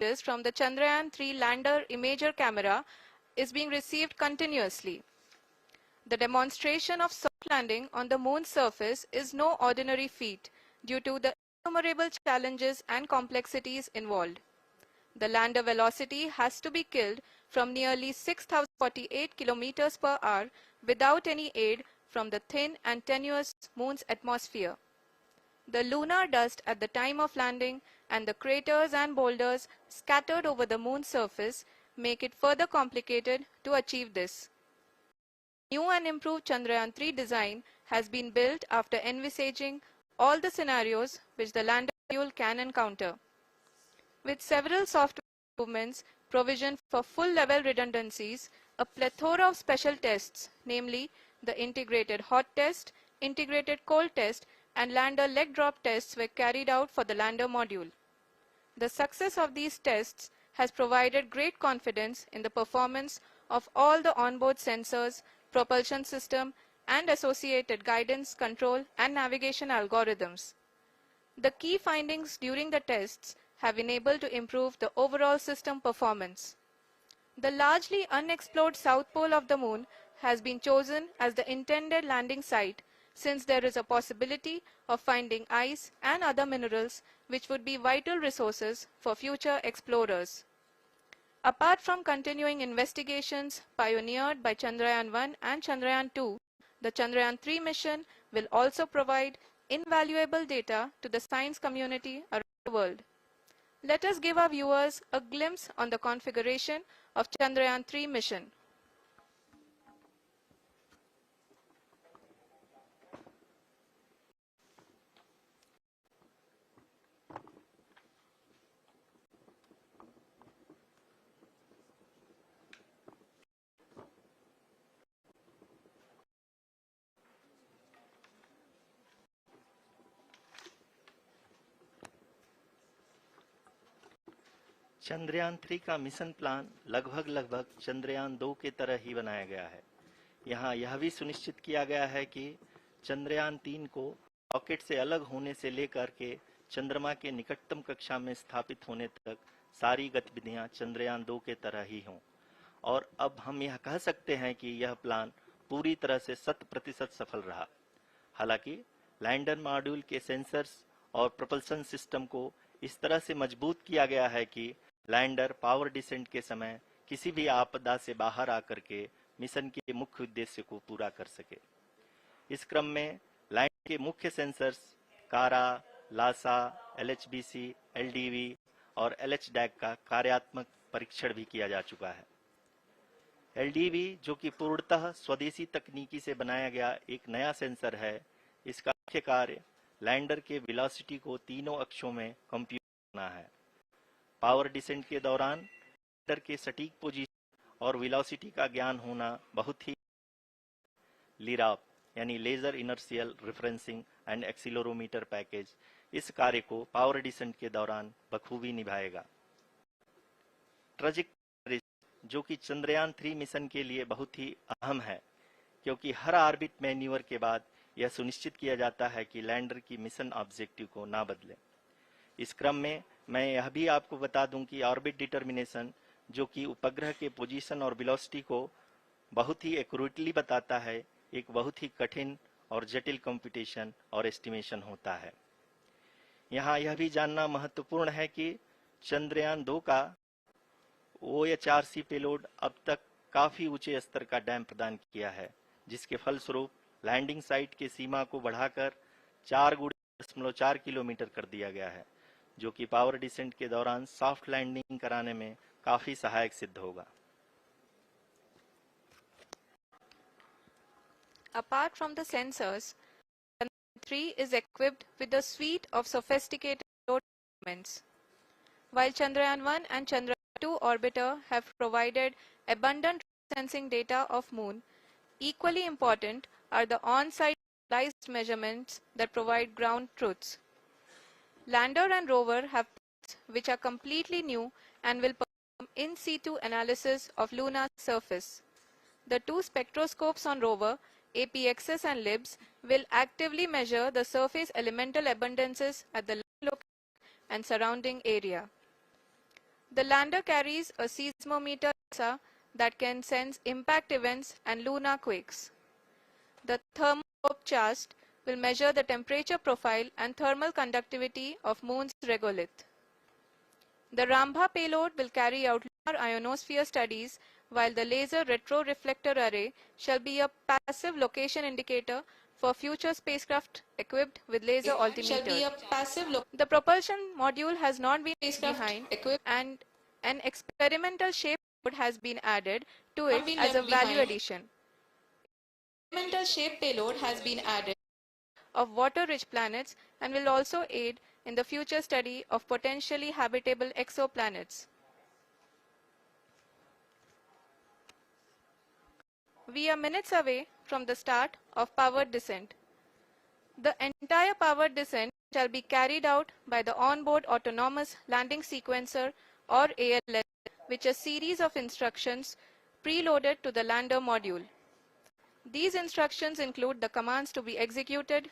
images from the Chandrayaan-3 lander imager camera is being received continuously. The demonstration of soft landing on the moon's surface is no ordinary feat due to the innumerable challenges and complexities involved. The lander velocity has to be killed from nearly 6,048 kilometers per hour without any aid from the thin and tenuous moon's atmosphere. The lunar dust at the time of landing and the craters and boulders scattered over the moon's surface make it further complicated to achieve this. New and improved Chandrayaan-3 design has been built after envisaging all the scenarios which the lander module can encounter. With several software improvements, provision for full-level redundancies, a plethora of special tests, namely the integrated hot test, integrated cold test, and lander leg drop tests were carried out for the lander module. The success of these tests has provided great confidence in the performance of all the onboard sensors, propulsion system, and associated guidance, control, and navigation algorithms. The key findings during the tests have enabled to improve the overall system performance. The largely unexplored south pole of the moon has been chosen as the intended landing site, since there is a possibility of finding ice and other minerals which would be vital resources for future explorers. Apart from continuing investigations pioneered by Chandrayaan-1 and Chandrayaan-2, the Chandrayaan-3 mission will also provide invaluable data to the science community around the world. Let us give our viewers a glimpse on the configuration of Chandrayaan-3 mission. Chandrayaan 3 का mission plan लगभग चंद्रयान 2 के तरह ही बनाया गया है। यहाँ यह भी सुनिश्चित किया गया है कि चंद्रयान 3 को रॉकेट से अलग होने से लेकर के चंद्रमा के निकटतम कक्षा में स्थापित होने तक सारी गतिविधियां चंद्रयान 2 के तरह ही हों। और अब हम यह कह सकते हैं कि यह प्लान पूरी तरह से 100% सफल रहा। हालांकि लैंडर मॉड्यूल के सेंसर्स और प्रोपल्शन सिस्टम को इस तरह से मजबूत किया गया है कि लैंडर पावर डिसेंट के समय किसी भी आपदा से बाहर आकर के मिशन के मुख्य उद्देश्य को पूरा कर सके। इस क्रम में लैंडर के मुख्य सेंसर्स कारा, लासा, LHBC, LDV और LHDAC का कार्यात्मक परीक्षण भी किया जा चुका है। LDV जो कि पूर्णतः स्वदेशी तकनीकी से बनाया गया एक नया सेंसर है, इसका मुख्य कार्य लैंडर के वेलोसिटी को तीनों अक्षों में कंप्यूट करना है। पावर डिसेंट के दौरान लैंडर के सटीक पोजीशन और वेलोसिटी का ज्ञान होना बहुत ही लिराप यानी laser inertial referencing and accelerometer package इस कार्य को पावर डिसेंट के दौरान बखूबी निभाएगा। ट्रैजेक्टरी जो कि चंद्रयान 3 मिशन के लिए बहुत ही अहम है, क्योंकि हर ऑर्बिट मैन्यूवर के बाद यह सुनिश्चित किया जाता है कि लैंडर की मिशन ऑब्जेक्टिव को ना बदले। इस क्रम में मैं यह भी आपको बता दूं कि ऑर्बिट डिटर्मिनेशन जो कि उपग्रह के पोजीशन और वेलोसिटी को बहुत ही एक्यूरेटली बताता है, एक बहुत ही कठिन और जटिल कंप्यूटेशन और एस्टिमेशन होता है। यहाँ यह भी जानना महत्वपूर्ण है कि चंद्रयान 2 का OHRC पेलोड अब तक काफी ऊंचे स्तर का डैम प्रदान किया है, जिसके फलस्वरूप लैंडिंग साइट की सीमा को बढ़ाकर 4x4 किलोमीटर कर दिया गया है, जो कि पावर डिसेंट के दौरान सॉफ्ट लैंडिंग कराने में काफी सहायक सिद्ध होगा। Apart from the sensors, Chandrayaan 3 is equipped with a suite of sophisticated instruments. While Chandrayaan 1 and Chandrayaan 2 orbiter have provided abundant sensing data of Moon, equally important are the on-site realized measurements that provide ground truths. Lander and rover have tests which are completely new and will perform in situ analysis of lunar surface. The two spectroscopes on rover, APXS and LIBS, will actively measure the surface elemental abundances at the location and surrounding area. The lander carries a seismometer NASA that can sense impact events and lunar quakes. The thermoprobe chast will measure the temperature profile and thermal conductivity of Moon's regolith. The Rambha payload will carry out lunar ionosphere studies, while the laser retroreflector array shall be a passive location indicator for future spacecraft equipped with laser altimeters. The propulsion module has not been behind, and an experimental shape payload has been added to it as a value addition of water-rich planets and will also aid in the future study of potentially habitable exoplanets. We are minutes away from the start of powered descent. The entire powered descent shall be carried out by the onboard autonomous landing sequencer or ALS, which is a series of instructions preloaded to the lander module. These instructions include the commands to be executed,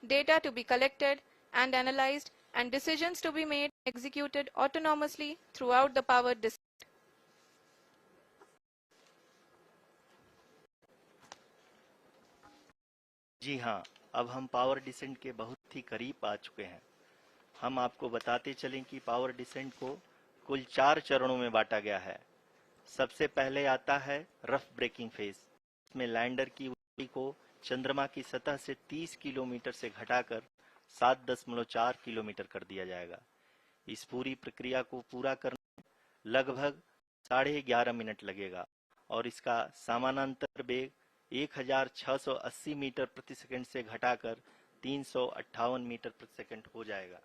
data to be collected and analyzed, and decisions to be made and executed autonomously throughout the powered descent. जी हाँ, अब हम power descent के बहुत ही करीब आ चुके हैं। हम आपको बताते चलें कि पावर डिसेंट को कुल 4 चरणों में बांटा गया है। सबसे पहले आता है रफ ब्रेकिंग फेज। इसमें लैंडर की ऊंचाई को चंद्रमा की सतह से 30 किलोमीटर से घटाकर 7.4 किलोमीटर कर दिया जाएगा। इस पूरी प्रक्रिया को पूरा करने में लगभग 11.5 मिनट लगेगा और इसका समानांतर वेग 1680 मीटर प्रति सेकंड से घटाकर 358 मीटर प्रति सेकंड हो जाएगा।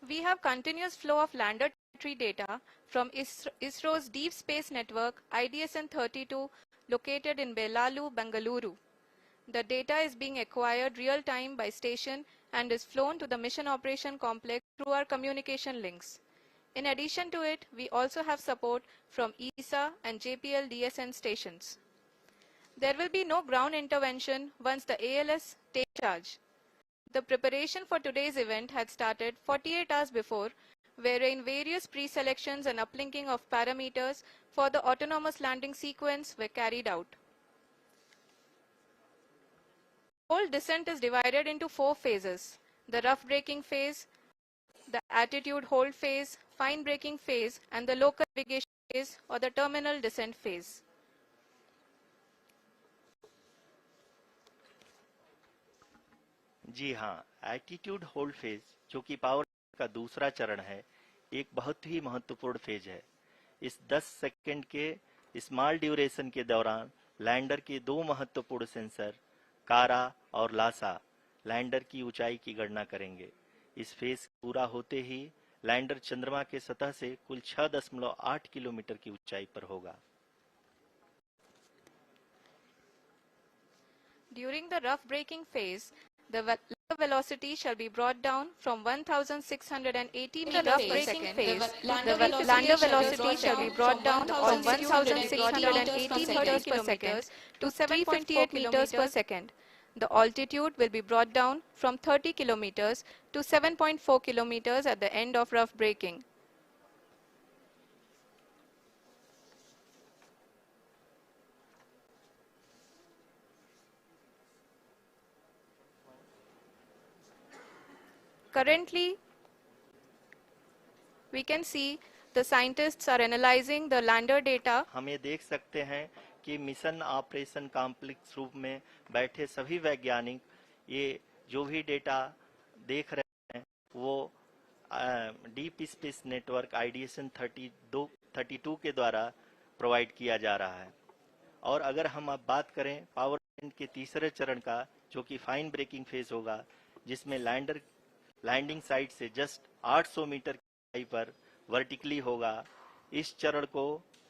We have continuous flow of lander tree data from ISRO's Deep Space Network IDSN-32 located in Belalu, Bengaluru. The data is being acquired real-time by station and is flown to the Mission Operation Complex through our communication links. In addition to it, we also have support from ESA and JPL DSN stations. There will be no ground intervention once the ALS takes charge. The preparation for today's event had started 48 hours before, wherein various pre-selections and uplinking of parameters for the autonomous landing sequence were carried out. The whole descent is divided into 4 phases: the rough braking phase, the attitude hold phase, fine braking phase, and the local navigation phase or the terminal descent phase. जी हाँ, attitude hold phase, जो कि power का दूसरा चरण है, एक बहुत ही महत्वपूर्ण फेज है। इस 10 सेकंड के स्मॉल ड्यूरेशन के दौरान लैंडर के 2 महत्वपूर्ण सेंसर कारा और लासा लैंडर की ऊंचाई की गणना करेंगे। इस फेज पूरा होते ही लैंडर चंद्रमा के सतह से कुल 6.8 किलोमीटर की ऊंचाई पर होगा। During the rough braking phase, the lander velocity shall be brought down from 1,680 meters per second. The lander velocity shall be brought down from 1,680 meters per second to 358 meters per second. The altitude will be brought down from 30 kilometers to 7.4 kilometers at the end of rough braking. Currently, we can see the scientists are analyzing the lander data. हम ये देख सकते हैं कि mission operation complex रूप में बैठे सभी वैज्ञानिक ये जो भी डेटा देख रहे हैं वो डीप स्पेस नेटवर्क IDSN 32 के द्वारा प्रोवाइड किया जा रहा है। और अगर हम अब बात करें पावर के तीसरे चरण का, जो कि फाइन ब्रेकिंग फेज होगा, जिसमें लैंडर लैंडिंग साइट से जस्ट 800 मीटर की ऊंचाई पर वर्टिकली होगा। इस चरण को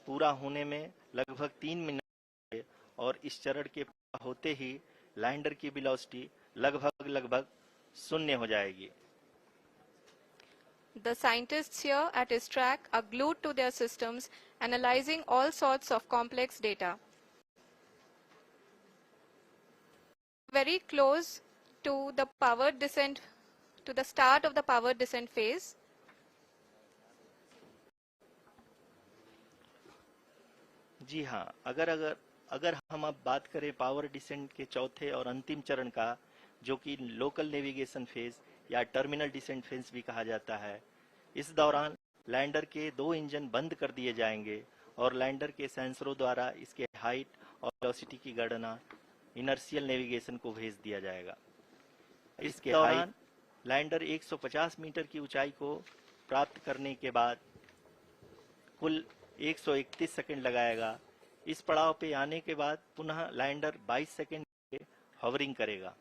पूरा होने में लगभग 3 मिनट और इस चरण के पूरा होते ही लैंडर की वेलोसिटी लगभग 0 हो जाएगी। The scientists here at ISTRAC are glued to their systems, analyzing all sorts of complex data. Very close to the powered descent, to the start of the powered descent phase. जी हाँ, अगर अगर अगर हम अब बात करें पावर डिसेंट के चौथे और अंतिम चरण का, जो कि लोकल नेविगेशन फेज या टर्मिनल डिसेंट फेज भी कहा जाता है, इस दौरान लैंडर के 2 इंजन बंद कर दिए जाएंगे और लैंडर के सेंसरों द्वारा इसके हाइट और वेलोसिटी की गणना इनर्शियल नेविगेशन को भेज दिया जाएगा। इसके दौरान लैंडर 150 मीटर की ऊंचाई को प्राप्त करने के बाद कुल 131 सेकंड लगाएगा। इस पड़ाव पे आने के बाद पुनः लैंडर 22 सेकंड के हॉवरिंग करेगा।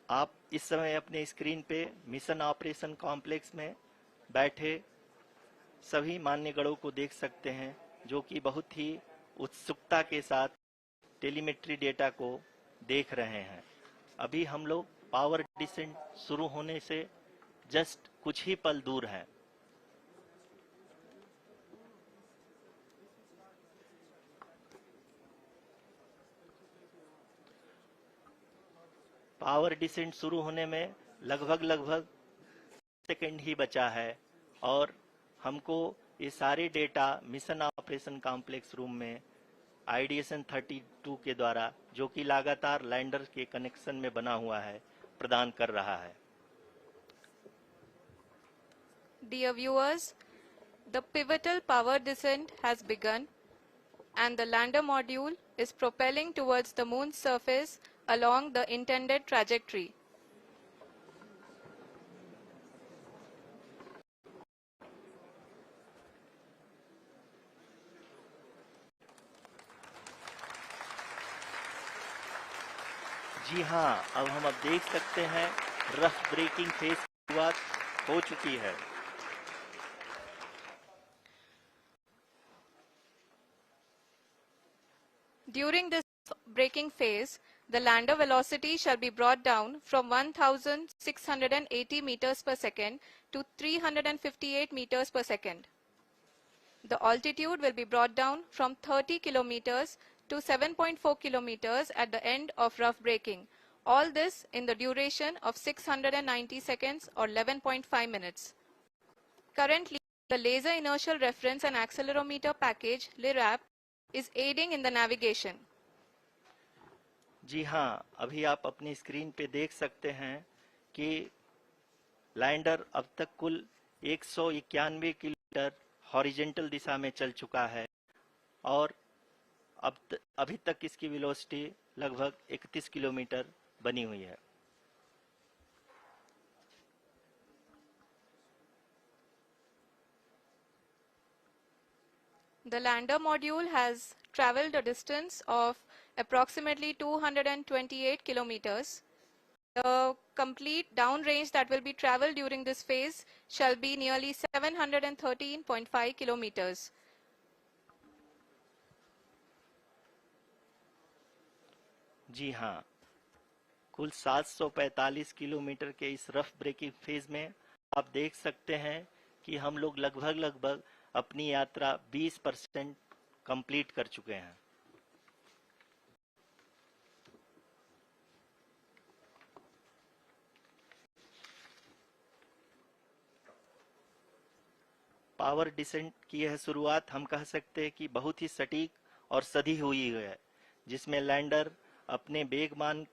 आप इस समय अपने स्क्रीन पे मिशन ऑपरेशन कॉम्प्लेक्स में बैठे सभी मान्यगणों को देख सकते हैं, जो कि बहुत ही उत्सुकता के साथ टेलीमेट्री डेटा को देख रहे हैं। अभी हम लोग पावर डिसेंट शुरू होने से जस्ट कुछ ही पल दूर हैं। पावर डिसेंट शुरू होने में लगभग सेकंड ही बचा है और हमको ये सारे data mission operation complex room में आईडीएसएन 32 के द्वारा, जो कि लगातार लैंडर के कनेक्शन में बना हुआ है, प्रदान कर रहा है। Dear viewers, the pivotal power descent has begun and the lander module is propelling towards the moon's surface along the intended trajectory. जी हाँ, अब हम देख सकते हैं रफ ब्रेकिंग फेज की शुरुआत हो चुकी है। During this braking phase, the lander velocity shall be brought down from 1680 meters per second to 358 meters per second. The altitude will be brought down from 30 kilometers to 7.4 kilometers at the end of rough braking. All this in the duration of 690 seconds or 11.5 minutes. Currently, the Laser Inertial Reference and Accelerometer package, LIRAP, is aiding in the navigation. जी हाँ, अभी आप अपनी screen पे देख सकते हैं कि lander अब तक कुल 191 किलोमीटर हॉरिजेंटल दिशा में चल चुका है और अभी तक इसकी वेलोसिटी लगभग 31 किलोमीटर बनी हुई है। The lander module has traveled a distance of approximately 228 kilometers. The complete downrange that will be traveled during this phase shall be nearly 713.5 kilometers. जी हाँ, कुल 745 किलोमीटर के इस रफ ब्रेकिंग फेज में आप देख सकते हैं कि हम लोग लगभग अपनी यात्रा 20% कंप्लीट कर चुके हैं। पावर डिसेंट की यह शुरुआत हम कह सकते हैं कि बहुत ही सटीक और सधी हुई है, जिसमें लैंडर अपने वेगमान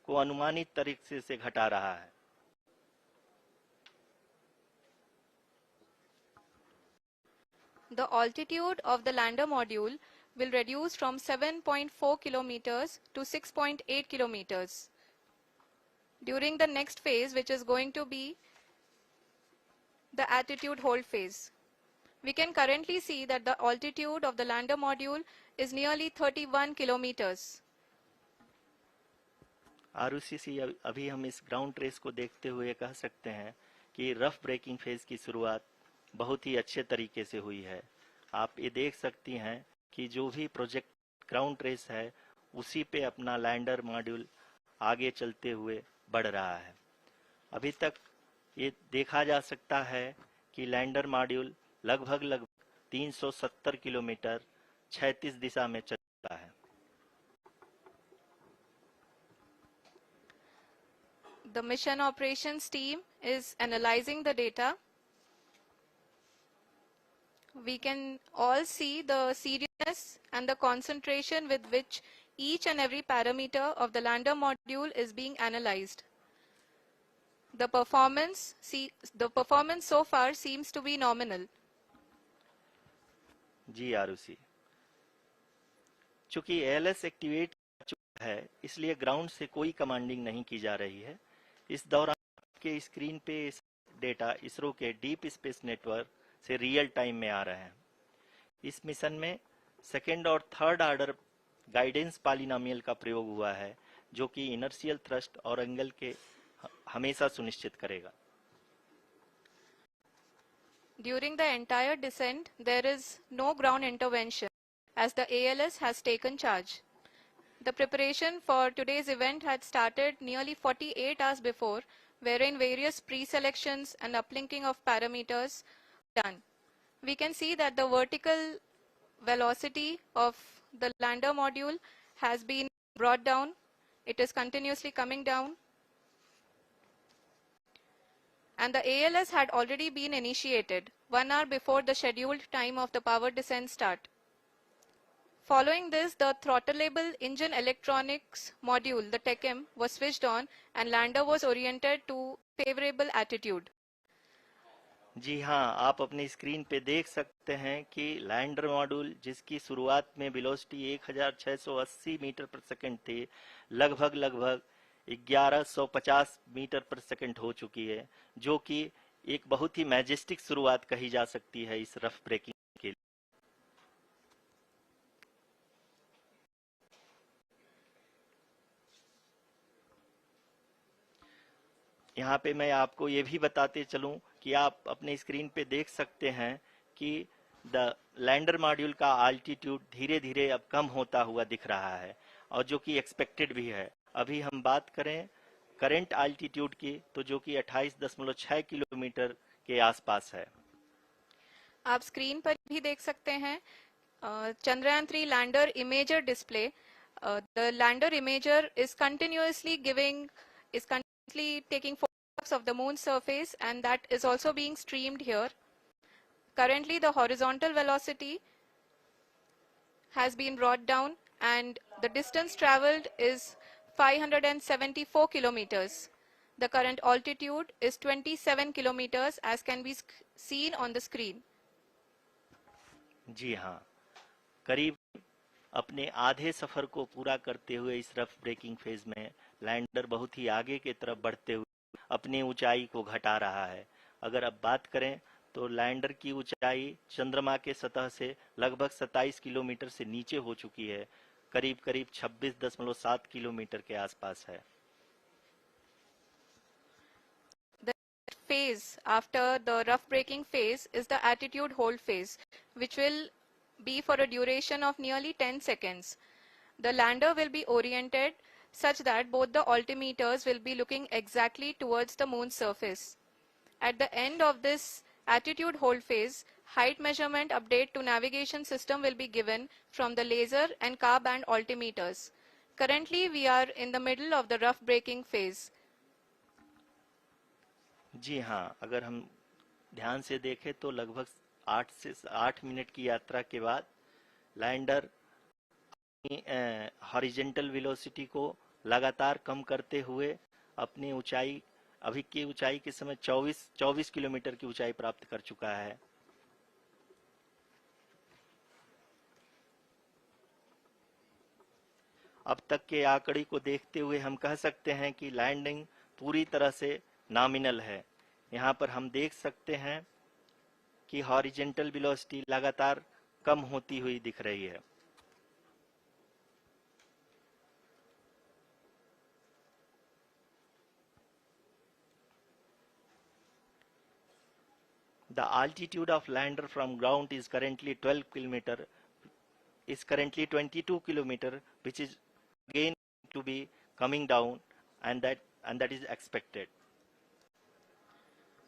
को अनुमानित तरीके से घटा रहा है। The altitude of the lander module will reduce from 7.4 kilometers to 6.8 kilometers. During the next phase, which is going to be the attitude hold phase, we can currently see that the altitude of the lander module is nearly 31 kilometers. Arushi, अभी हम इस ground trace को देखते हुए कह सकते हैं कि रफ ब्रेकिंग फेज की शुरुआत बहुत ही अच्छे तरीके से हुई है। आप ये देख सकती हैं कि जो भी प्रोजेक्ट ग्राउंड ट्रेस है, उसी पे अपना लैंडर मॉड्यूल आगे चलते हुए बढ़ रहा है। अभी तक ये देखा जा सकता है कि लैंडर मॉड्यूल लगभग 370 किलोमीटर 36 दिशा में चलता है। The mission operations team is analyzing the data. We can all see the seriousness and the concentration with which each and every parameter of the lander module is being analyzed. The performance so far seems to be nominal. जी आरुषि, चूंकि ALS activate है इसलिए ground से कोई commanding नहीं की जा रही है। इस दौरान के स्क्रीन पे डेटा इसरो के डीप स्पेस नेटवर्क से रियल टाइम में आ रहे हैं। इस मिशन में सेकेंड और थर्ड ऑर्डर गाइडेंस पॉलिनोमियल का प्रयोग हुआ है जो कि इनर्शियल थ्रस्ट और एंगल के हमेशा सुनिश्चित करेगा। During the entire descent, there is no ground intervention as the ALS has taken charge. The preparation for today's event had started nearly 48 hours before, wherein various pre-selections and uplinking of parameters were done. We can see that the vertical velocity of the lander module has been brought down. It is continuously coming down. And the ALS had already been initiated 1 hour before the scheduled time of the power descent start. Following this, the throttleable engine electronics module, the TECM, was switched on and lander was oriented to favorable attitude. जी हाँ, आप अपनी screen पे देख सकते हैं कि lander module जिसकी शुरुआत में वेलोसिटी 1680 मीटर पर सेकंड थी, लगभग 1150 मीटर पर सेकंड हो चुकी है, जो कि एक बहुत ही मैजेस्टिक शुरुआत कही जा सकती है इस रफ ब्रेकिंग के लिए। यहाँ पे मैं आपको ये भी बताते चलूं कि आप अपने स्क्रीन पे देख सकते हैं कि द लैंडर मॉड्यूल का अल्टीट्यूड धीरे धीरे अब कम होता हुआ दिख रहा है और जो कि एक्सपेक्टेड भी है। अभी हम बात करें करंट अल्टीट्यूड की तो जो कि 28.6 किलोमीटर के आसपास है। आप स्क्रीन पर भी देख सकते हैं Chandrayaan 3 lander imager display. The lander imager is continuously taking photographs of the moon surface, and that is also being streamed here. Currently the horizontal velocity has been brought down and the distance traveled is 574 kilometers. The current altitude is 27 kilometers as can be seen on the screen. जी हाँ, करीब अपने आधे सफर को पूरा करते हुए इस rough breaking phase में लैंडर बहुत ही आगे की तरफ बढ़ते हुए अपनी ऊंचाई को घटा रहा है। अगर अब बात करें तो लैंडर की ऊंचाई चंद्रमा के सतह से लगभग 27 किलोमीटर से नीचे हो चुकी है, करीब 26.7 किलोमीटर के आसपास है। The phase after the rough braking phase is the attitude hold phase, which will be for a duration of nearly 10 seconds. The lander will be oriented such that both the altimeters will be looking exactly towards the moon's surface. At the end of this attitude hold phase, height measurement update to navigation system will be given from the laser and car band altimeters. Currently, we are in the middle of the rough braking phase. जी हाँ, अगर हम ध्यान से देखें तो लगभग 8 minute की यात्रा के बाद लैंडर हॉरिजेंटल वेलोसिटी को लगातार कम करते हुए अपनी ऊंचाई अभी की ऊंचाई के समय 24 किलोमीटर की ऊंचाई प्राप्त कर चुका है। अब तक के आंकड़े को देखते हुए हम कह सकते हैं कि लैंडिंग पूरी तरह से नॉमिनल है। यहाँ पर हम देख सकते हैं कि हॉरिजेंटल वेलोसिटी लगातार कम होती हुई दिख रही है। The altitude of lander from ground is currently 22 kilometer, which is again to be coming down, and that is expected.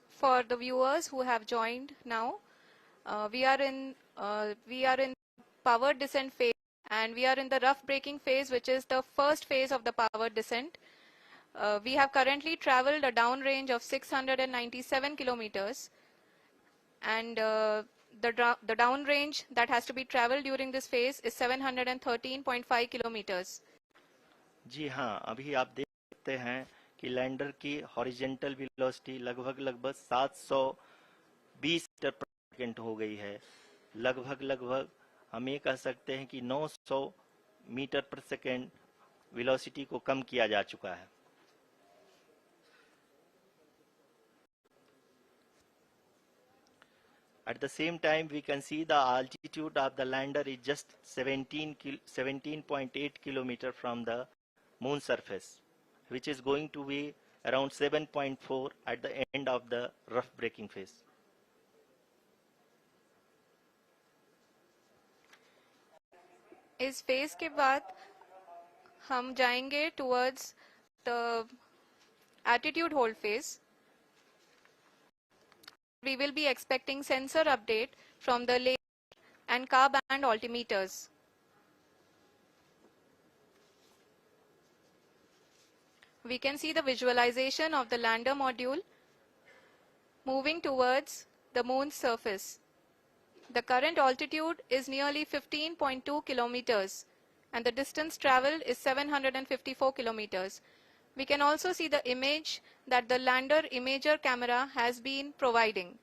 For the viewers who have joined now, we are in powered descent phase, and we are in the rough braking phase, which is the first phase of the powered descent. We have currently traveled a downrange of 697 kilometers, and the downrange that has to be traveled during this phase is 713.5 kilometers. जी हाँ, अभी आप देख सकते हैं कि lander की horizontal velocity लगभग 720 metre पर सेकेंड हो गई है। लगभग हम ये कह सकते हैं कि 900 मीटर पर सेकेंड वेलोसिटी को कम किया जा चुका है। At the same time, we can see the altitude of the lander is just 17.8 kilometer from the moon surface, which is going to be around 7.4 at the end of the rough braking phase. इस phase के बाद हम जाएंगे towards the attitude hold phase. We will be expecting sensor update from the laser and car band altimeters. We can see the visualization of the lander module moving towards the moon's surface. The current altitude is nearly 15.2 kilometers and the distance traveled is 754 kilometers. We can also see the image that the lander imager camera has been providing.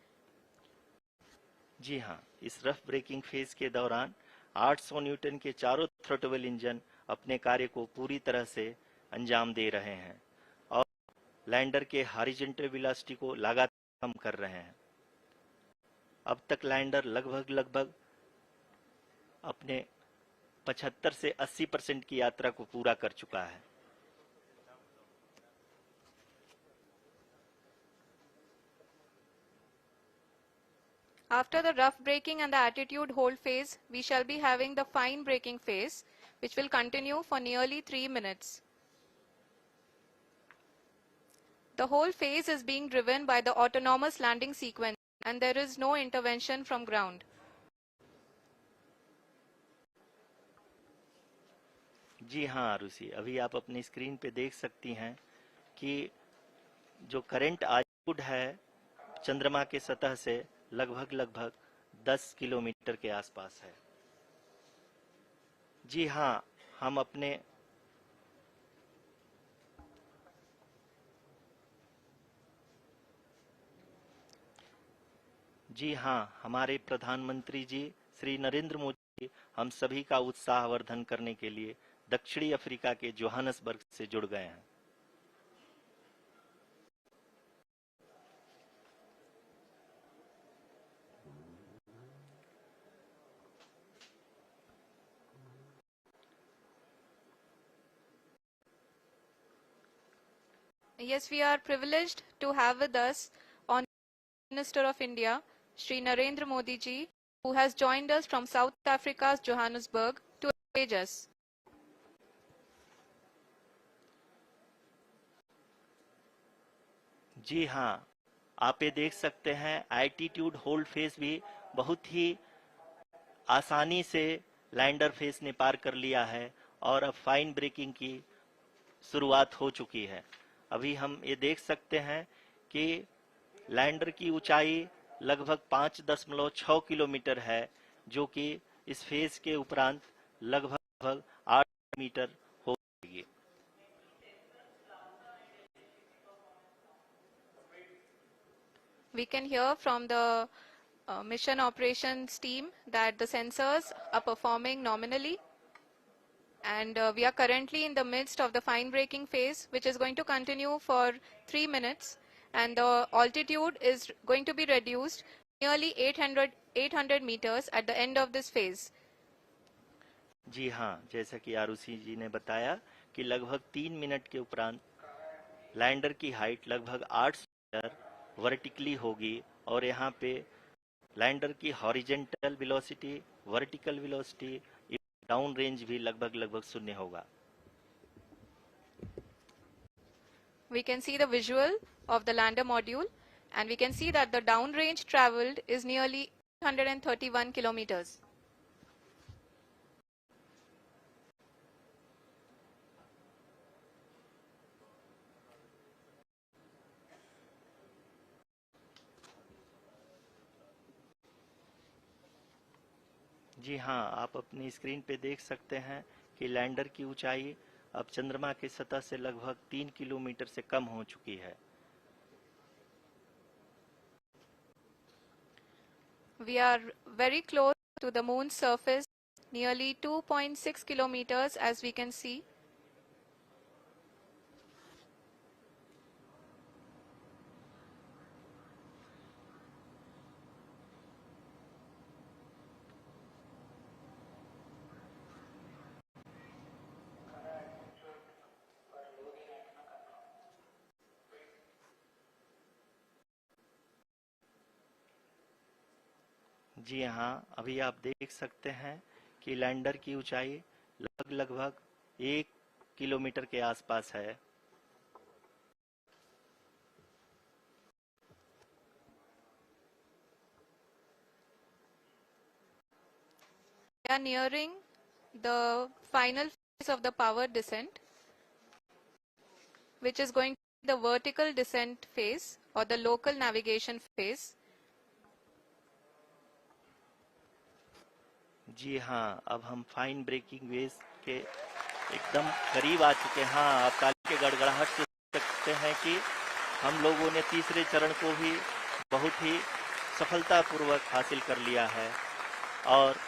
जी हाँ, इस rough breaking phase के दौरान 800 Newton के चारों throttle engine अपने कार्य को पूरी तरह से अंजाम दे रहे हैं और लैंडर के हॉरिजॉन्टल वेलोसिटी को लगातार कम कर रहे हैं। अब तक लैंडर लगभग अपने 75 से 80% की यात्रा को पूरा कर चुका है। After the rough braking and the attitude hold phase, we shall be having the fine braking phase, which will continue for nearly 3 minutes. The whole phase is being driven by the autonomous landing sequence and there is no intervention from ground. जी हाँ आरुषि, अभी आप अपनी screen पे देख सकती हैं कि जो करंट आल्टीट्यूड है चंद्रमा के सतह से लगभग 10 किलोमीटर के आसपास है। जी हाँ, हमारे प्रधानमंत्री जी श्री नरेंद्र मोदी हम सभी का उत्साहवर्धन करने के लिए दक्षिणी अफ्रीका के जोहानसबर्ग से जुड़ गए हैं। Yes, we are privileged to have with us on Minister of India, Shri Narendra Modi ji, who has joined us from South Africa's Johannesburg to engage us. जी हाँ, आप ये देख सकते हैं एल्टीट्यूड होल्ड फेज भी बहुत ही आसानी से लैंडर फेज ने पार कर लिया है और अब फाइन ब्रेकिंग की शुरुआत हो चुकी है। अभी हम ये देख सकते हैं कि लैंडर की ऊंचाई लगभग 5.6 किलोमीटर है, जो कि इस फेज के उपरांत लगभग 8 मीटर हो जाएगी। We can hear from the mission operations team that the sensors are performing nominally, and we are currently in the midst of the fine braking phase, which is going to continue for 3 minutes, and the altitude is going to be reduced nearly 800 meters at the end of this phase. जी हाँ, जैसा कि आरुषि जी ने बताया कि लगभग 3 minute के उपरांत lander की हाइट लगभग 800 मीटर वर्टिकली होगी और यहाँ पे लैंडर की horizontal velocity, vertical velocity, down range भी लगभग शून्य होगा। We can see the visual of the lander module and we can see that the down range traveled is nearly 831 kilometers. जी हाँ, आप अपनी स्क्रीन पे देख सकते हैं कि लैंडर की ऊंचाई अब चंद्रमा की सतह से लगभग 3 किलोमीटर से कम हो चुकी है। We are very close to the moon's surface, nearly 2.6 kilometers as we can see. जी हाँ, अभी आप देख सकते हैं कि लैंडर की ऊंचाई लगभग 1 किलोमीटर के आसपास है। We are nearing the final phase of the power descent, which is going to be the vertical descent phase or the local navigation phase. जी हाँ, अब हम फाइन ब्रेकिंग वेव्स के एकदम करीब आ चुके हैं। हाँ, आप ताली के गड़गड़ाहट से देख सकते हैं कि हम लोगों ने तीसरे चरण को भी बहुत ही सफलतापूर्वक हासिल कर लिया है और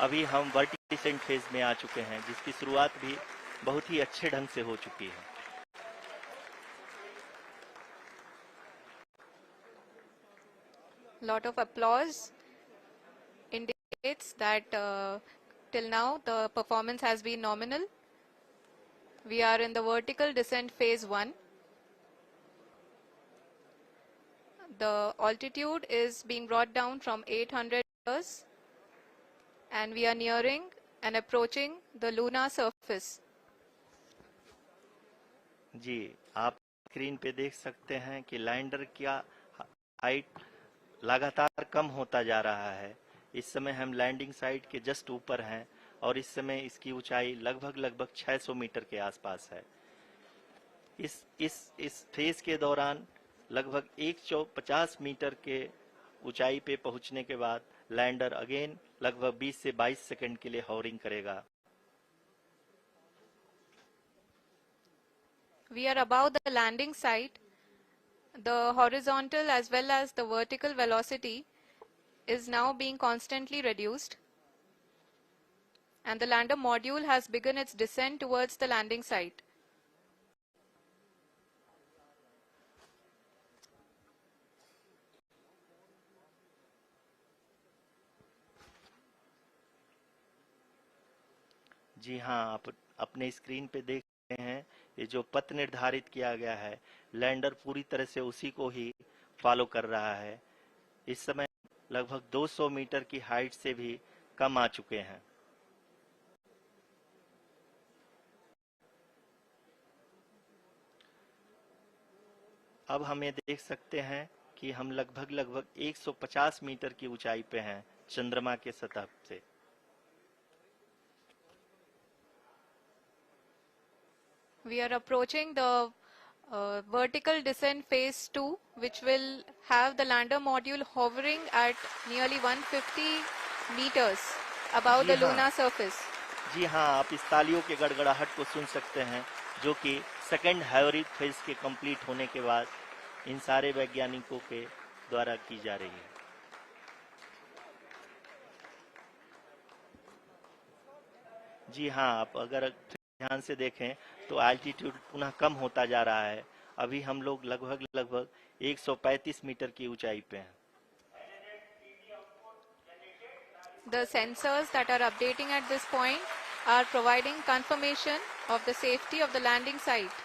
अभी हम वर्टिकल डिसेंट फेज में आ चुके हैं, जिसकी शुरुआत भी बहुत ही अच्छे ढंग से हो चुकी है। Lot of applause indicates that till now the performance has been nominal. We are in the vertical descent phase 1. The altitude is being brought down from 800 meters and we are nearing and approaching the lunar surface. जी, आप screen पे देख सकते हैं कि lander का height लगातार कम होता जा रहा है। इस समय हम लैंडिंग साइट के जस्ट ऊपर हैं और इस समय इसकी ऊंचाई लगभग 600 मीटर के आसपास है। इस फेज के दौरान लगभग 150 मीटर के ऊंचाई पे पहुंचने के बाद लैंडर अगेन लगभग 20 से 22 सेकंड के लिए हॉवरिंग करेगा। We are above the landing site. The horizontal as well as the vertical velocity is now being constantly reduced. And the lander module has begun its descent towards the landing site. जी हाँ, आप अपने screen पे देख रहे हैं, ये जो पथ निर्धारित किया गया है, लैंडर पूरी तरह से उसी को ही फॉलो कर रहा है। इस समय लगभग 200 मीटर की हाइट से भी कम आ चुके हैं। अब हम ये देख सकते हैं कि हम लगभग 150 मीटर की ऊंचाई पे हैं चंद्रमा के सतह से। We are approaching the vertical descent phase 2, which will have the lander module hovering at nearly 150 meters above the lunar surface. जी हाँ, आप इस तालियों के गड़गड़ाहट को सुन सकते हैं, जो कि सेकंड हाइवरिक फेज के कंप्लीट होने के बाद इन सारे वैज्ञानिकों के द्वारा की जा रही है। जी हाँ, आप अगर ध्यान से देखें तो एल्टीट्यूड पुनः कम होता जा रहा है। अभी हम लोग लगभग 135 मीटर की ऊंचाई पे हैं। The sensors that are updating at this point are providing confirmation of the safety of the landing site.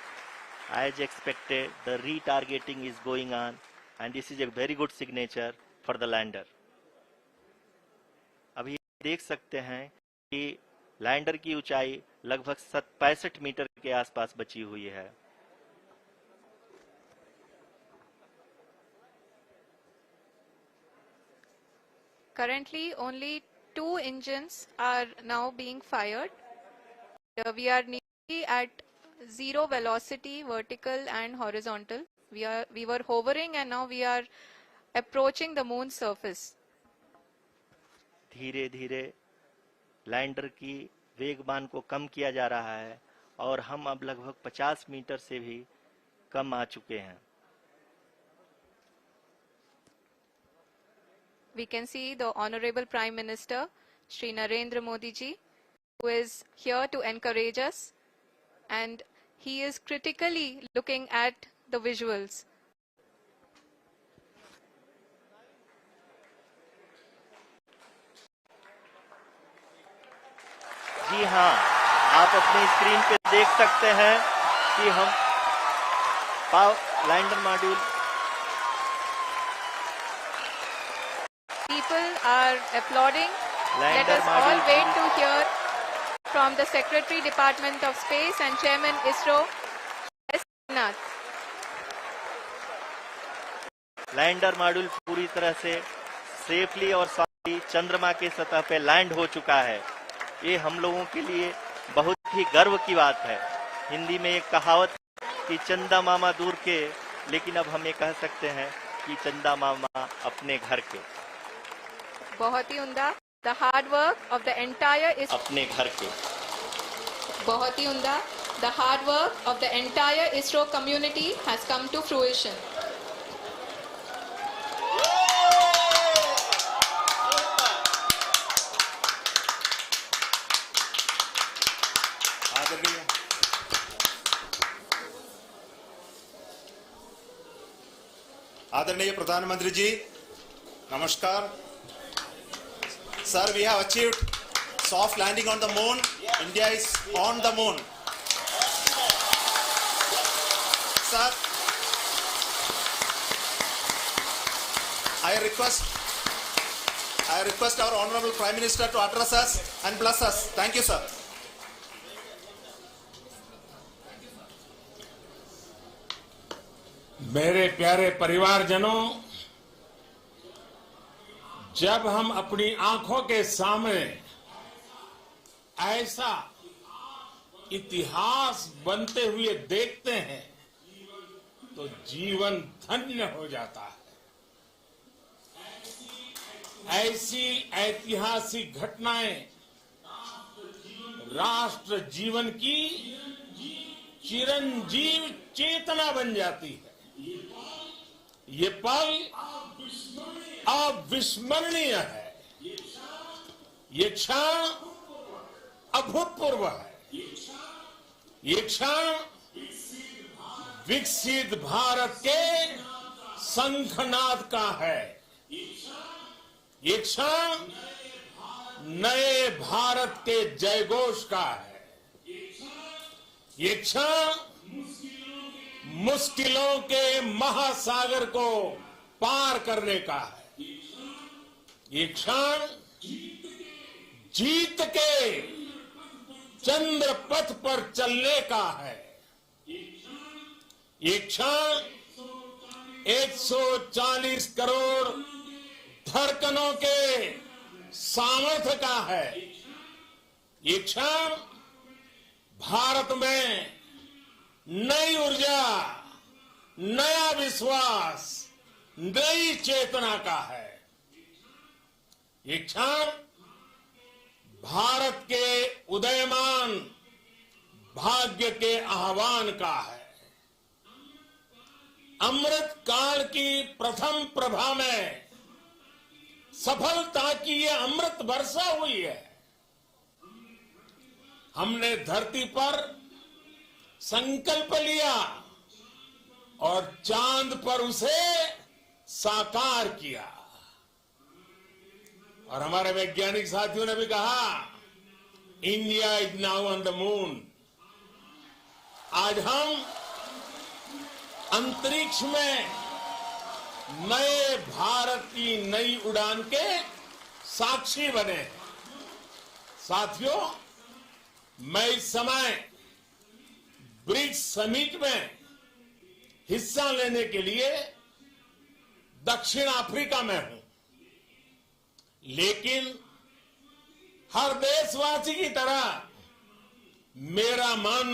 As expected, the retargeting is going on and this is a very good signature for the lander. अभी देख सकते हैं कि lander की ऊंचाई लगभग 65 metre के आसपास बची हुई है। Currently, only 2 engines are now being fired. We are nearly at zero velocity, vertical and horizontal. We were hovering and now we are approaching the moon's surface. धीरे धीरे लैंडर की वेगमान को कम किया जा रहा है और हम अब लगभग 50 मीटर से भी कम आ चुके हैं. We can see the Honorable Prime Minister, Shri Narendra Modi ji, who is here to encourage us, and he is critically looking at the visuals. जी हाँ, आप अपने स्क्रीन पे देख सकते हैं कि हम lander module. People are applauding. Let lander us all module wait to hear from the Secretary Department of Space and Chairman ISRO, S. Nath. Lander module पूरी तरह से सेफली और सॉफ्टली चंद्रमा के सतह पे लैंड हो चुका है. ये हम लोगों के लिए बहुत ही गर्व की बात है. हिंदी में एक कहावत कि चंदा मामा दूर के, लेकिन अब हम ये कह सकते हैं कि चंदा मामा अपने घर के. बहुत ही उम्दा. The hard work of the entire अपने घर के. बहुत ही उम्दा. The hard work of the entire ISRO community has come to fruition. आदरणीय प्रधानमंत्री जी, नमस्कार. Sir, we have achieved soft landing on the moon. India is on the moon. Sir, I request our Honorable Prime Minister to address us and bless us. Thank you, sir. मेरे प्यारे परिवारजनों, जब हम अपनी आंखों के सामने ऐसा इतिहास बनते हुए देखते हैं तो जीवन धन्य हो जाता है. ऐसी ऐतिहासिक घटनाएं राष्ट्र जीवन की चिरंजीव चेतना बन जाती है. ये पल अविस्मरणीय है. ये क्षण अभूतपूर्व है. ये क्षण विकसित भारत के शंखनाद का है. ये क्षण नए भारत के जयघोष का है. ये क्षण मुश्किलों के महासागर को पार करने का है. ये क्षण जीत के चंद्र पथ पर चलने का है. ये क्षण 140 करोड़ धड़कनों के सामर्थ्य का है. ये क्षण भारत में नई ऊर्जा, नया विश्वास, नई चेतना का है. ये क्षण भारत के उदयमान भाग्य के आह्वान का है. अमृत काल की प्रथम प्रभा में सफलता की ये अमृत वर्षा हुई है. हमने धरती पर संकल्प लिया और चांद पर उसे साकार किया. और हमारे वैज्ञानिक साथियों ने भी कहा, India is now on the moon. आज हम अंतरिक्ष में नए भारत की नई उड़ान के साक्षी बने. साथियों, मैं इस समय ब्रिक्स समिट में हिस्सा लेने के लिए दक्षिण अफ्रीका में हूं. लेकिन हर देशवासी की तरह मेरा मन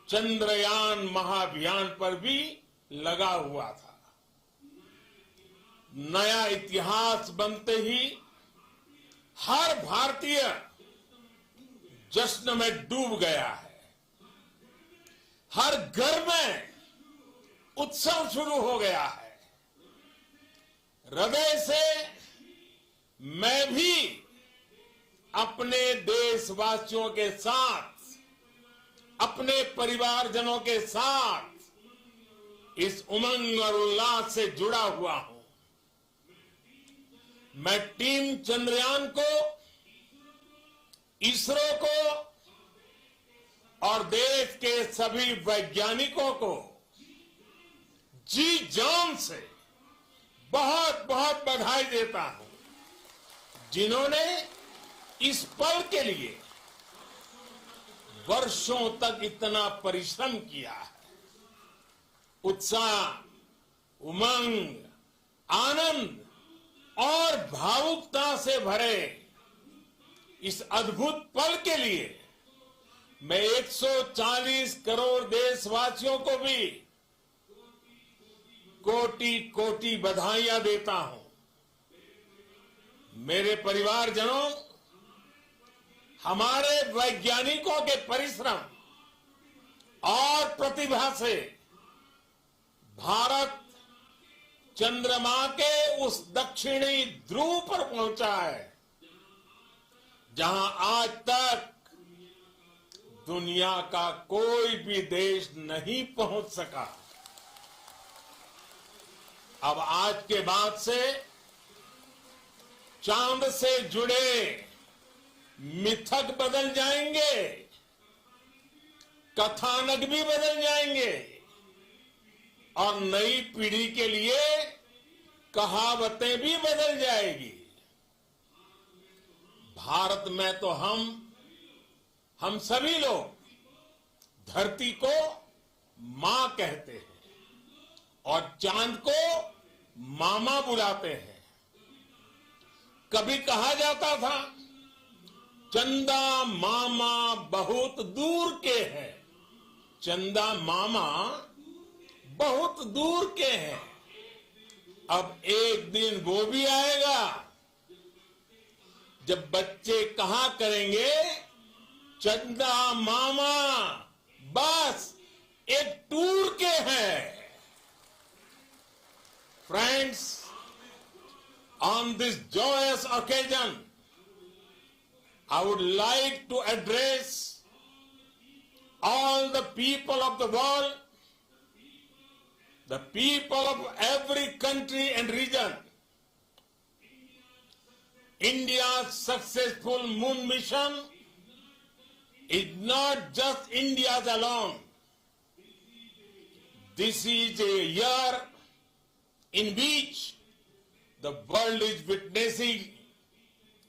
चंद्रयान महाअभियान पर भी लगा हुआ था। नया इतिहास बनते ही हर भारतीय जश्न में डूब गया है। हर घर में उत्सव शुरू हो गया है। हृदय से मैं भी अपने देशवासियों के साथ, अपने परिवारजनों के साथ इस उमंग और उल्लास से जुड़ा हुआ हूं। मैं टीम चंद्रयान को, इसरो को और देश के सभी वैज्ञानिकों को जी जान से बहुत बहुत बधाई देता हूं, जिन्होंने इस पल के लिए वर्षों तक इतना परिश्रम किया है। उत्साह, उमंग, आनंद और भावुकता से भरे इस अद्भुत पल के लिए मैं 140 करोड़ देशवासियों को भी कोटि कोटि बधाइयां देता हूं। मेरे परिवारजनों, हमारे वैज्ञानिकों के परिश्रम और प्रतिभा से भारत चंद्रमा के उस दक्षिणी ध्रुव पर पहुंचा है, जहां आज तक दुनिया का कोई भी देश नहीं पहुंच सका। अब आज के बाद से चांद से जुड़े मिथक बदल जाएंगे, कथानक भी बदल जाएंगे और नई पीढ़ी के लिए कहावतें भी बदल जाएगी। भारत में तो हम सभी लोग धरती को मां कहते हैं और चांद को मामा बुलाते हैं। कभी कहा जाता था, चंदा मामा बहुत दूर के हैं। चंदा मामा बहुत दूर के हैं। अब एक दिन वो भी आएगा जब बच्चे कहा करेंगे, चंदा मामा बस एक टूर के हैं। Friends, on this joyous occasion, I would like to address all the people of the world, the people of every country and region. India's successful moon mission is not just India's alone. This is a year in which the world is witnessing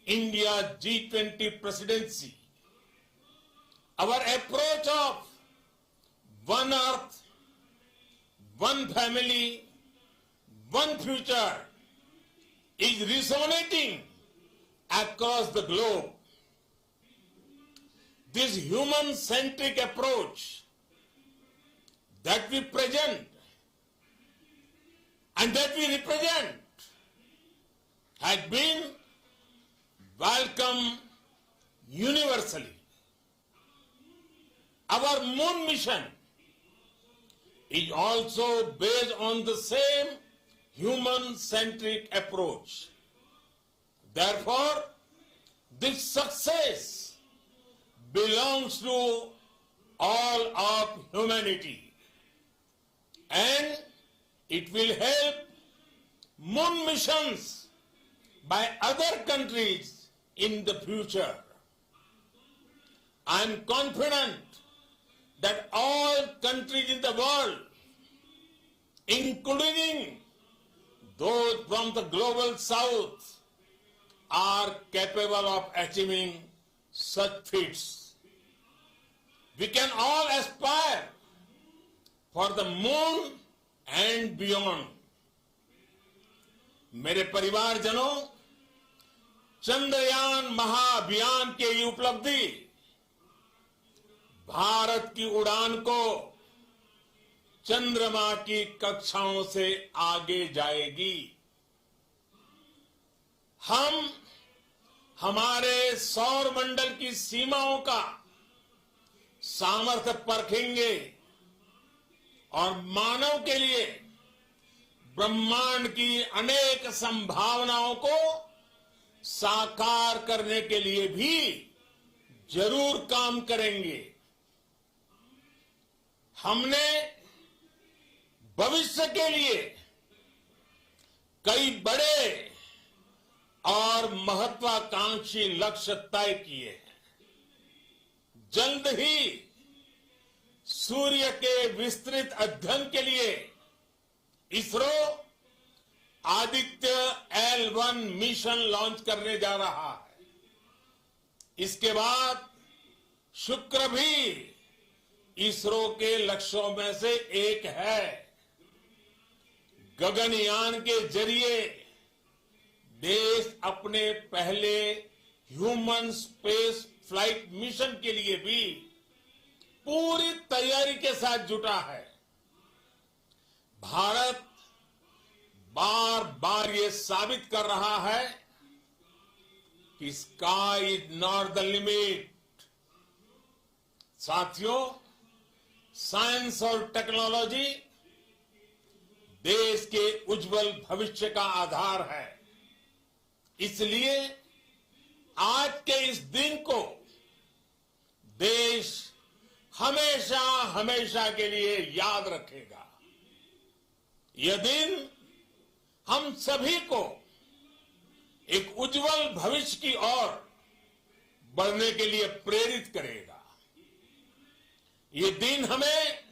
India's G20 presidency. Our approach of one earth, one family, one future is resonating across the globe. This human-centric approach that we present and that we represent has been welcomed universally. Our moon mission is also based on the same human-centric approach. Therefore, this success belongs to all of humanity, and it will help moon missions by other countries in the future. I am confident that all countries in the world, including those from the global south, are capable of achieving such feats. We can all aspire for the moon and beyond. मेरे परिवारजनों, चंद्रयान महाअभियान की ये उपलब्धि भारत की उड़ान को चंद्रमा की कक्षाओं से आगे जाएगी। हम हमारे सौर मंडल की सीमाओं का सामर्थ्य परखेंगे और मानव के लिए ब्रह्मांड की अनेक संभावनाओं को साकार करने के लिए भी जरूर काम करेंगे। हमने भविष्य के लिए कई बड़े और महत्वाकांक्षी लक्ष्य तय किए हैं। जल्द ही सूर्य के विस्तृत अध्ययन के लिए ISRO Aditya L1 mission launch करने जा रहा है। इसके बाद शुक्र भी इसरो के लक्ष्यों में से एक है। गगनयान के जरिए देश अपने पहले ह्यूमन स्पेस फ्लाइट मिशन के लिए भी पूरी तैयारी के साथ जुटा है। भारत बार बार ये साबित कर रहा है कि sky is not the limit. साथियों, साइंस और टेक्नोलॉजी देश के उज्जवल भविष्य का आधार है। इसलिए आज के इस दिन को देश हमेशा हमेशा के लिए याद रखेगा। यह दिन हम सभी को एक उज्जवल भविष्य की ओर बढ़ने के लिए प्रेरित करेगा। ये दिन हमें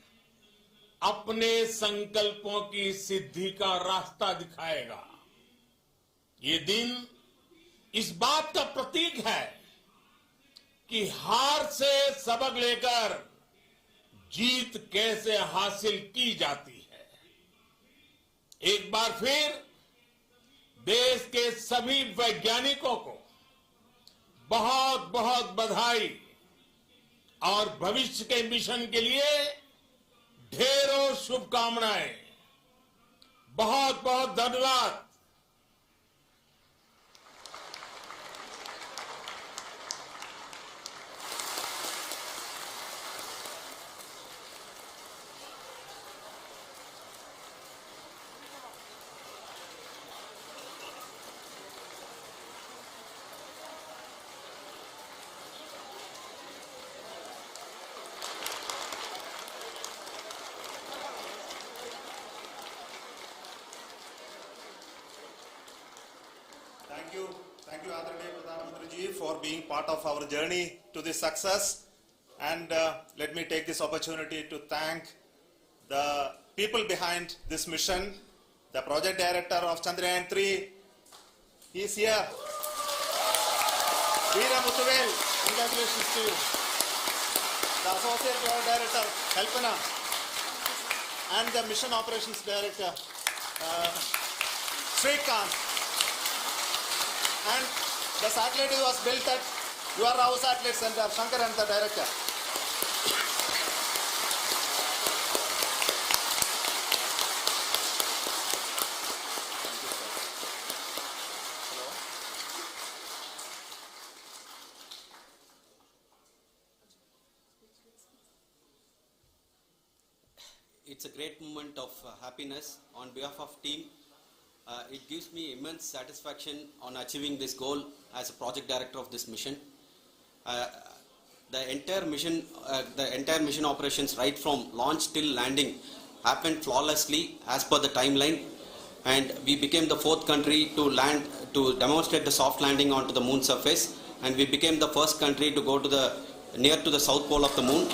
अपने संकल्पों की सिद्धि का रास्ता दिखाएगा। ये दिन इस बात का प्रतीक है कि हार से सबक लेकर जीत कैसे हासिल की जाती है। एक बार फिर देश के सभी वैज्ञानिकों को बहुत बहुत बधाई और भविष्य के मिशन के लिए ढेरों शुभकामनाएं। बहुत बहुत धन्यवाद। Thank you, Adranay Pradhan Mantri ji, for being part of our journey to this success. And let me take this opportunity to thank the people behind this mission. The project director of Chandrayaan 3, he is here. Veera Muthuvel, congratulations to you. The associate project director, Kalpana, and the mission operations director, Srikanth. And the satellite was built at your house satellite center, Shankar and the director. It's a great moment of happiness on behalf of team. It gives me immense satisfaction on achieving this goal as a project director of this mission. The entire mission operations right from launch till landing happened flawlessly as per the timeline, and we became the 4th country to demonstrate the soft landing onto the moon surface, and we became the first country to go to near to the south pole of the moon.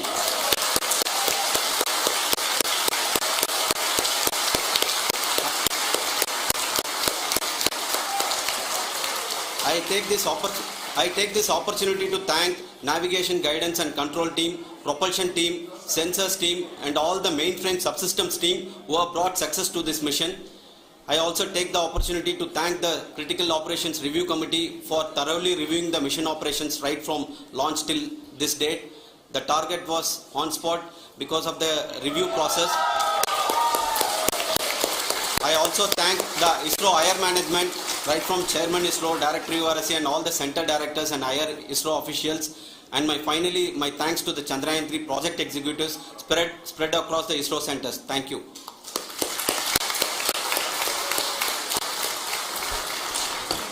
I take this opportunity to thank navigation, guidance and control team, propulsion team, sensors team and all the mainframe subsystems team who have brought success to this mission. I also take the opportunity to thank the Critical Operations Review Committee for thoroughly reviewing the mission operations right from launch till this date. The target was on spot because of the review process. I also thank the ISRO higher management, right from Chairman ISRO, Director URSC and all the center directors and higher ISRO officials. And finally, my thanks to the Chandrayaan-3 project executives spread across the ISRO centers. Thank you.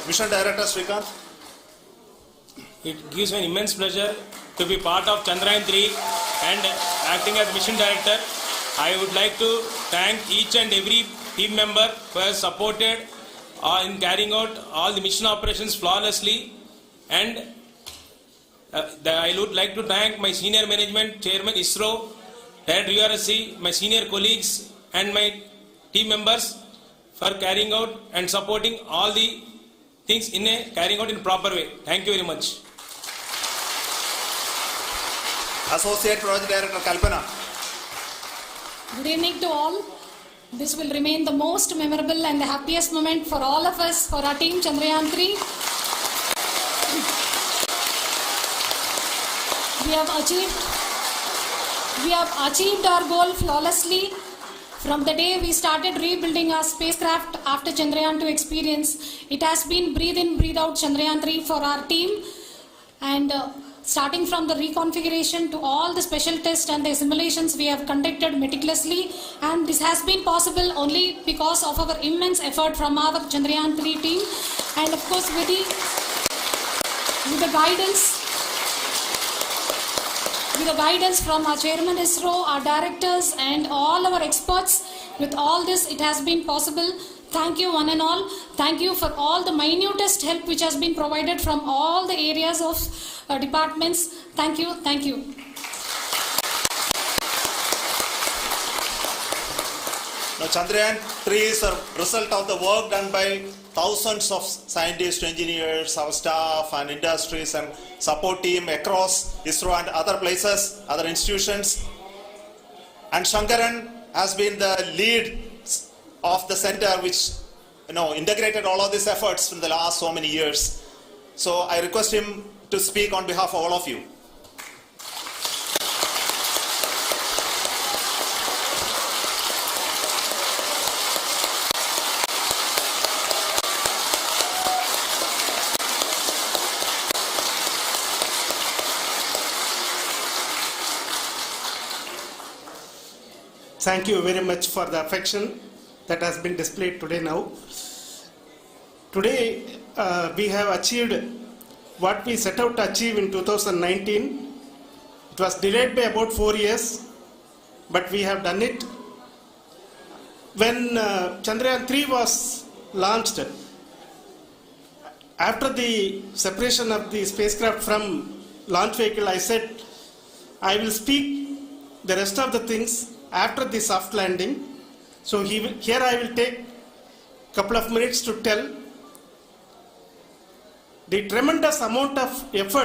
Mission Director Srikanth. It gives me an immense pleasure to be part of Chandrayaan-3 and acting as Mission Director. I would like to thank each and every team member who has supported in carrying out all the mission operations flawlessly, and I would like to thank my senior management, Chairman ISRO, Director URSC, my senior colleagues and my team members for carrying out and supporting all the things carrying out in proper way. Thank you very much. Associate Project Director Kalpana. Good evening to all. This will remain the most memorable and the happiest moment for all of us, for our team Chandrayaan-3. We have achieved our goal flawlessly. From the day we started rebuilding our spacecraft after Chandrayaan-2 experience, it has been breathe in, breathe out Chandrayaan-3 for our team. And starting from the reconfiguration to all the special tests and the simulations we have conducted meticulously, and this has been possible only because of our immense effort from our Chandrayaan-3 team, and of course with the guidance from our Chairman ISRO, our directors and all our experts. With all this, it has been possible. Thank you one and all. Thank you for all the minutest help which has been provided from all the areas of departments. Thank you. Thank you. Now, Chandrayaan-3 is a result of the work done by thousands of scientists, engineers, our staff and industries and support team across ISRO and other places, other institutions. And Shankaran has been the lead of the center which integrated all of these efforts in the last so many years. So I request him to speak on behalf of all of you. Thank you very much for the affection that has been displayed today now. Today we have achieved what we set out to achieve in 2019. It was delayed by about 4 years, but we have done it. When Chandrayaan-3 was launched, after the separation of the spacecraft from launch vehicle, I said I will speak the rest of the things after the soft landing. So here I will take a couple of minutes to tell the tremendous amount of effort